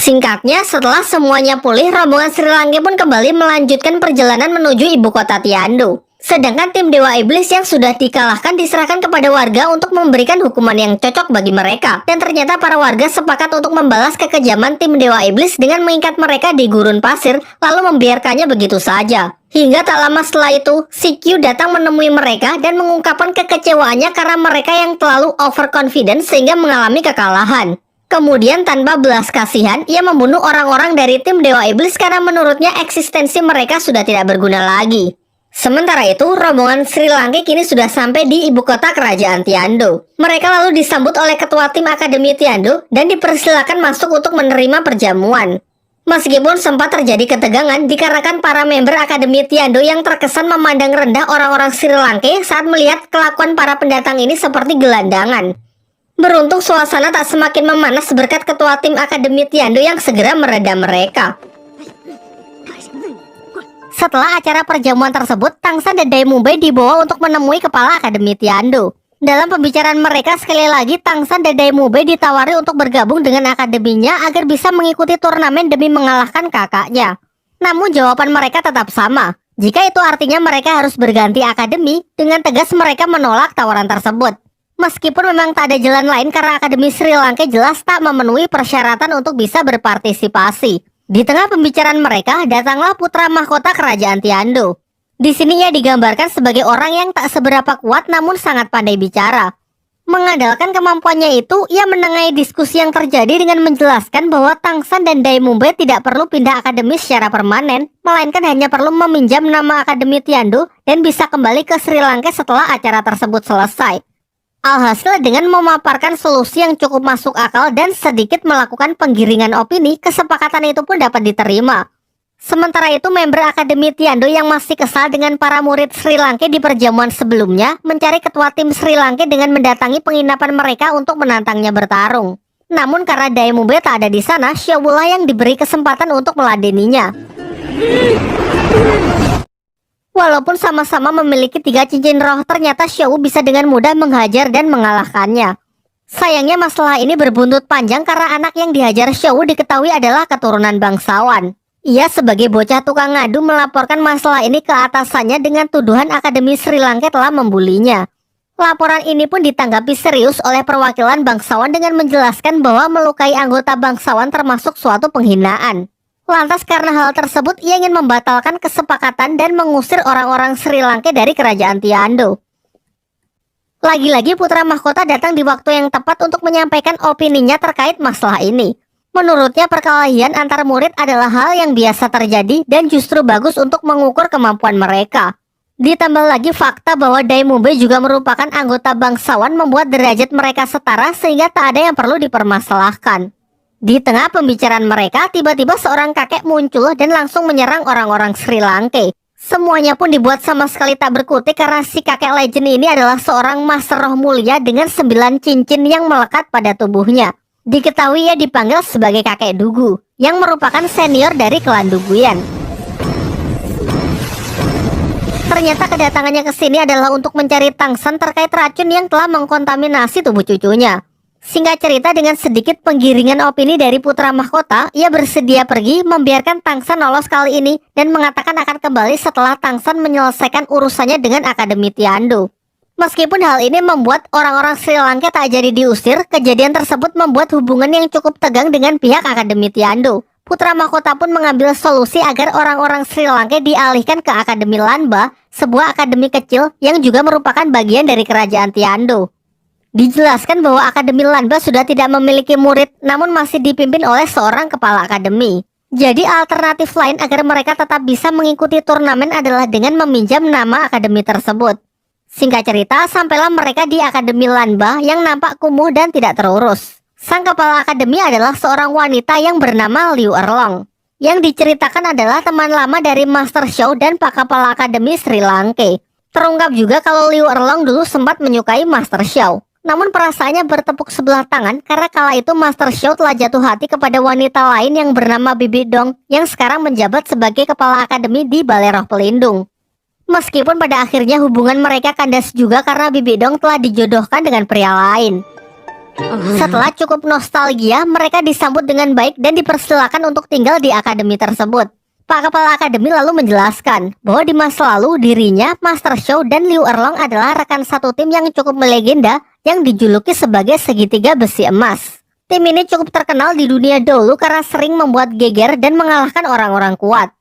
Singkatnya, setelah semuanya pulih, rombongan Sri Lanka pun kembali melanjutkan perjalanan menuju ibu kota Tiandu. Sedangkan tim Dewa Iblis yang sudah dikalahkan diserahkan kepada warga untuk memberikan hukuman yang cocok bagi mereka. Dan ternyata para warga sepakat untuk membalas kekejaman tim Dewa Iblis dengan mengikat mereka di gurun pasir, lalu membiarkannya begitu saja. Hingga tak lama setelah itu, si Q datang menemui mereka dan mengungkapkan kekecewaannya karena mereka yang terlalu overconfident sehingga mengalami kekalahan. Kemudian tanpa belas kasihan, ia membunuh orang-orang dari tim Dewa Iblis karena menurutnya eksistensi mereka sudah tidak berguna lagi. Sementara itu, rombongan Sri Lanka kini sudah sampai di ibu kota kerajaan Tiandu. Mereka lalu disambut oleh ketua tim Akademi Tiandu dan dipersilakan masuk untuk menerima perjamuan. Meskipun sempat terjadi ketegangan dikarenakan para member Akademi Tiandu yang terkesan memandang rendah orang-orang Sri Lanka saat melihat kelakuan para pendatang ini seperti gelandangan. Beruntung suasana tak semakin memanas berkat ketua tim Akademi Tiandu yang segera meredam mereka. Setelah acara perjamuan tersebut, Tangsan dan Daimumbai dibawa untuk menemui kepala Akademi Tiandu. Dalam pembicaraan mereka, sekali lagi Tangsan dan Daimumbai ditawari untuk bergabung dengan akademinya agar bisa mengikuti turnamen demi mengalahkan kakaknya. Namun jawaban mereka tetap sama. Jika itu artinya mereka harus berganti akademi, dengan tegas mereka menolak tawaran tersebut. Meskipun memang tak ada jalan lain karena Akademi Sri Lanka jelas tak memenuhi persyaratan untuk bisa berpartisipasi. Di tengah pembicaraan mereka, datanglah putra mahkota kerajaan Tiandu. Di sini ia digambarkan sebagai orang yang tak seberapa kuat namun sangat pandai bicara. Mengandalkan kemampuannya itu, ia menengahi diskusi yang terjadi dengan menjelaskan bahwa Tangsan dan Daimumbai tidak perlu pindah akademi secara permanen, melainkan hanya perlu meminjam nama Akademi Tiandu dan bisa kembali ke Sri Lanka setelah acara tersebut selesai. Alhasil dengan memaparkan solusi yang cukup masuk akal dan sedikit melakukan penggiringan opini, kesepakatan itu pun dapat diterima. Sementara itu member Akademi Tiandu yang masih kesal dengan para murid Sri Lanka di perjamuan sebelumnya mencari ketua tim Sri Lanka dengan mendatangi penginapan mereka untuk menantangnya bertarung. Namun karena Daimumbai tak ada di sana, Xiaowula yang diberi kesempatan untuk meladeninya. Walaupun sama-sama memiliki 3 cincin roh, ternyata Xiao bisa dengan mudah menghajar dan mengalahkannya. Sayangnya masalah ini berbuntut panjang karena anak yang dihajar Xiao diketahui adalah keturunan bangsawan. Ia sebagai bocah tukang ngadu melaporkan masalah ini ke atasannya dengan tuduhan Akademi Sri Lanka telah membulinya. Laporan ini pun ditanggapi serius oleh perwakilan bangsawan dengan menjelaskan bahwa melukai anggota bangsawan termasuk suatu penghinaan. Lantas karena hal tersebut, ia ingin membatalkan kesepakatan dan mengusir orang-orang Sri Lanka dari kerajaan Tiandu. Lagi-lagi putra mahkota datang di waktu yang tepat untuk menyampaikan opininya terkait masalah ini. Menurutnya perkelahian antar murid adalah hal yang biasa terjadi dan justru bagus untuk mengukur kemampuan mereka. Ditambah lagi fakta bahwa Daimumbai juga merupakan anggota bangsawan membuat derajat mereka setara sehingga tak ada yang perlu dipermasalahkan. Di tengah pembicaraan mereka, tiba-tiba seorang kakek muncul dan langsung menyerang orang-orang Sri Lanka. Semuanya pun dibuat sama sekali tak berkutik karena si kakek legend ini adalah seorang master roh mulia dengan 9 cincin yang melekat pada tubuhnya. Diketahui ia dipanggil sebagai kakek Dugu, yang merupakan senior dari klan Duguyan. Ternyata kedatangannya ke sini adalah untuk mencari Tangsan terkait racun yang telah mengkontaminasi tubuh cucunya. Singkat cerita, dengan sedikit penggiringan opini dari putra mahkota, ia bersedia pergi membiarkan Tangsan lolos kali ini dan mengatakan akan kembali setelah Tangsan menyelesaikan urusannya dengan Akademi Tiandu. Meskipun hal ini membuat orang-orang Sri Lanka tak jadi diusir, kejadian tersebut membuat hubungan yang cukup tegang dengan pihak Akademi Tiandu. Putra mahkota pun mengambil solusi agar orang-orang Sri Lanka dialihkan ke Akademi Lanba, sebuah akademi kecil yang juga merupakan bagian dari kerajaan Tiandu. Dijelaskan bahwa Akademi Lanba sudah tidak memiliki murid, namun masih dipimpin oleh seorang kepala akademi. Jadi alternatif lain agar mereka tetap bisa mengikuti turnamen adalah dengan meminjam nama akademi tersebut. Singkat cerita, sampailah mereka di Akademi Lanba yang nampak kumuh dan tidak terurus. Sang kepala akademi adalah seorang wanita yang bernama Liu Erlong, yang diceritakan adalah teman lama dari Master Xiao dan Pak Kepala Akademi Sri Lanka. Terungkap juga kalau Liu Erlong dulu sempat menyukai Master Xiao. Namun perasaannya bertepuk sebelah tangan karena kala itu Master Xiao telah jatuh hati kepada wanita lain yang bernama Bibi Dong yang sekarang menjabat sebagai kepala akademi di Balai Roh Pelindung. Meskipun pada akhirnya hubungan mereka kandas juga karena Bibi Dong telah dijodohkan dengan pria lain. Setelah cukup nostalgia, mereka disambut dengan baik dan dipersilakan untuk tinggal di akademi tersebut. Pak Kepala Akademi lalu menjelaskan bahwa di masa lalu dirinya, Master Xiao dan Liu Erlong adalah rekan satu tim yang cukup melegenda yang dijuluki sebagai segitiga besi emas. Tim ini cukup terkenal di dunia dahulu karena sering membuat geger dan mengalahkan orang-orang kuat.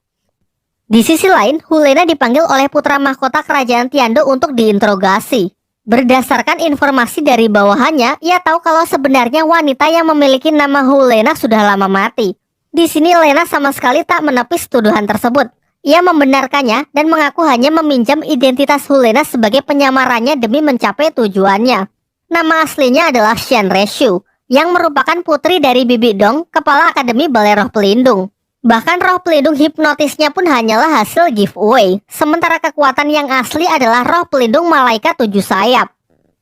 Di sisi lain, Hulena dipanggil oleh putra mahkota kerajaan Tiando untuk diinterogasi. Berdasarkan informasi dari bawahannya, ia tahu kalau sebenarnya wanita yang memiliki nama Hulena sudah lama mati. Di sini Lena sama sekali tak menepis tuduhan tersebut. Ia membenarkannya dan mengaku hanya meminjam identitas Hulena sebagai penyamarannya demi mencapai tujuannya. Nama aslinya adalah Shen Reshu, yang merupakan putri dari Bibi Dong, kepala Akademi Balai Roh Pelindung. Bahkan roh pelindung hipnotisnya pun hanyalah hasil giveaway, sementara kekuatan yang asli adalah roh pelindung malaikat 7 sayap.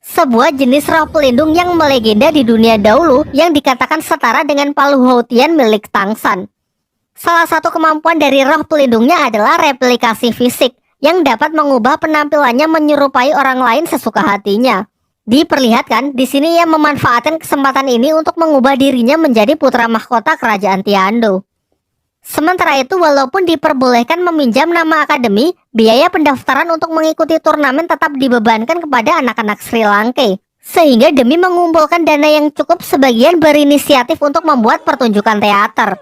Sebuah jenis roh pelindung yang melegenda di dunia dahulu yang dikatakan setara dengan palu Houtian milik Tang San. Salah satu kemampuan dari roh pelindungnya adalah replikasi fisik yang dapat mengubah penampilannya menyerupai orang lain sesuka hatinya. Diperlihatkan di sini ia memanfaatkan kesempatan ini untuk mengubah dirinya menjadi putra mahkota kerajaan Tiando. Sementara itu, walaupun diperbolehkan meminjam nama akademi, biaya pendaftaran untuk mengikuti turnamen tetap dibebankan kepada anak-anak Sri Lanka. Sehingga demi mengumpulkan dana yang cukup, sebagian berinisiatif untuk membuat pertunjukan teater.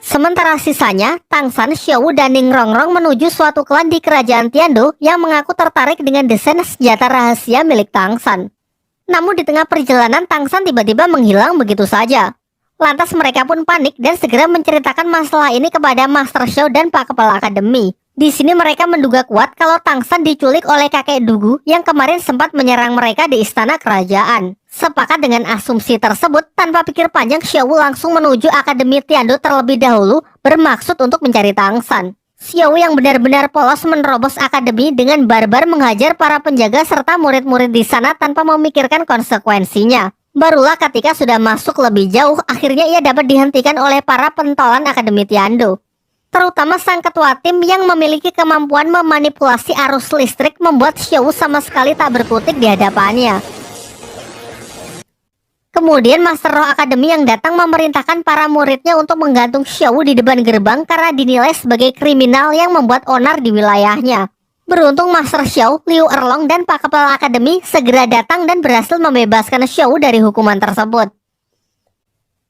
Sementara sisanya, Tang San, Xiao, dan Ning Rongrong menuju suatu klan di kerajaan Tiando yang mengaku tertarik dengan desain senjata rahasia milik Tang San. Namun di tengah perjalanan Tang San tiba-tiba menghilang begitu saja. Lantas mereka pun panik dan segera menceritakan masalah ini kepada Master Xiao dan Pak Kepala Akademi. Di sini mereka menduga kuat kalau Tang San diculik oleh kakek Dugu yang kemarin sempat menyerang mereka di istana kerajaan. Sepakat dengan asumsi tersebut, tanpa pikir panjang Xiao langsung menuju Akademi Tiando terlebih dahulu bermaksud untuk mencari Tang San. Xiao yang benar-benar polos menerobos akademi dengan barbar menghajar para penjaga serta murid-murid di sana tanpa memikirkan konsekuensinya. Barulah ketika sudah masuk lebih jauh, akhirnya ia dapat dihentikan oleh para pentolan Akademi Tiando. Terutama sang ketua tim yang memiliki kemampuan memanipulasi arus listrik membuat Xiao sama sekali tak berkutik di hadapannya. Kemudian Master Roh Akademi yang datang memerintahkan para muridnya untuk menggantung Xiao di depan gerbang karena dinilai sebagai kriminal yang membuat onar di wilayahnya. Beruntung Master Xiao, Liu Erlong, dan Pak Kepala Akademi segera datang dan berhasil membebaskan Xiao dari hukuman tersebut.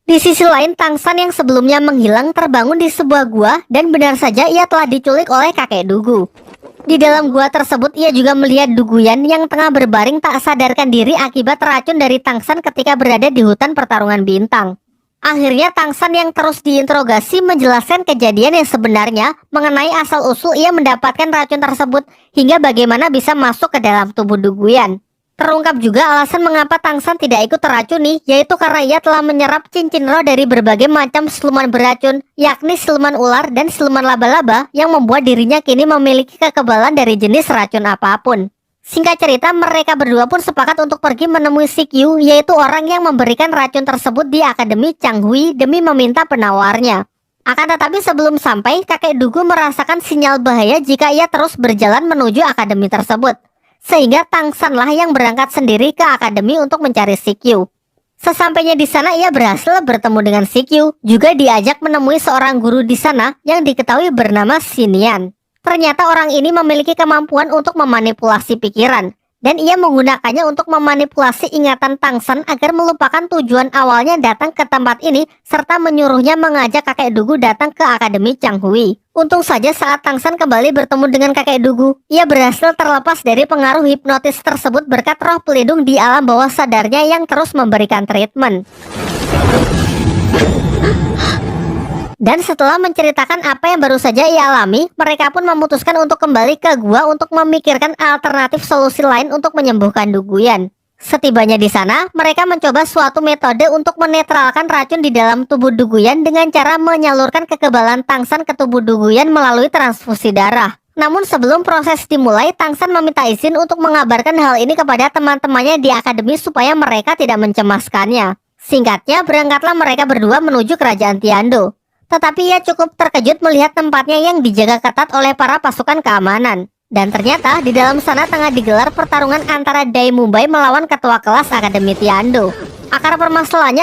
Di sisi lain, Tang San yang sebelumnya menghilang terbangun di sebuah gua dan benar saja ia telah diculik oleh kakek Dugu. Di dalam gua tersebut ia juga melihat Duguyan yang tengah berbaring tak sadarkan diri akibat racun dari Tang San ketika berada di hutan pertarungan bintang. Akhirnya Tang San yang terus diinterogasi menjelaskan kejadian yang sebenarnya mengenai asal-usul ia mendapatkan racun tersebut hingga bagaimana bisa masuk ke dalam tubuh Duguyan. Terungkap juga alasan mengapa Tang San tidak ikut teracuni, yaitu karena ia telah menyerap cincin roh dari berbagai macam siluman beracun, yakni siluman ular dan siluman laba-laba yang membuat dirinya kini memiliki kekebalan dari jenis racun apapun. Singkat cerita, mereka berdua pun sepakat untuk pergi menemui Sikyu, yaitu orang yang memberikan racun tersebut di Akademi Changhui demi meminta penawarnya. Akan tetapi sebelum sampai, kakek Dugu merasakan sinyal bahaya jika ia terus berjalan menuju akademi tersebut. Sehingga Tang San lah yang berangkat sendiri ke akademi untuk mencari Sikyu. Sesampainya di sana ia berhasil bertemu dengan Sikyu, juga diajak menemui seorang guru di sana yang diketahui bernama Xinian. Ternyata orang ini memiliki kemampuan untuk memanipulasi pikiran, dan ia menggunakannya untuk memanipulasi ingatan Tang San agar melupakan tujuan awalnya datang ke tempat ini, serta menyuruhnya mengajak kakek Dugu datang ke Akademi Changhui. Untung saja saat Tang San kembali bertemu dengan kakek Dugu, ia berhasil terlepas dari pengaruh hipnotis tersebut berkat roh pelindung di alam bawah sadarnya yang terus memberikan treatment. Dan setelah menceritakan apa yang baru saja ia alami, mereka pun memutuskan untuk kembali ke gua untuk memikirkan alternatif solusi lain untuk menyembuhkan Duguyan. Setibanya di sana, mereka mencoba suatu metode untuk menetralkan racun di dalam tubuh Duguyan dengan cara menyalurkan kekebalan Tang San ke tubuh Duguyan melalui transfusi darah. Namun sebelum proses dimulai, Tang San meminta izin untuk mengabarkan hal ini kepada teman-temannya di akademi supaya mereka tidak mencemaskannya. Singkatnya, berangkatlah mereka berdua menuju kerajaan Tiando. Tetapi ia cukup terkejut melihat tempatnya yang dijaga ketat oleh para pasukan keamanan. Dan ternyata di dalam sana tengah digelar pertarungan antara Dai Mumbai melawan ketua kelas Akademi Tiando. Akar permasalahannya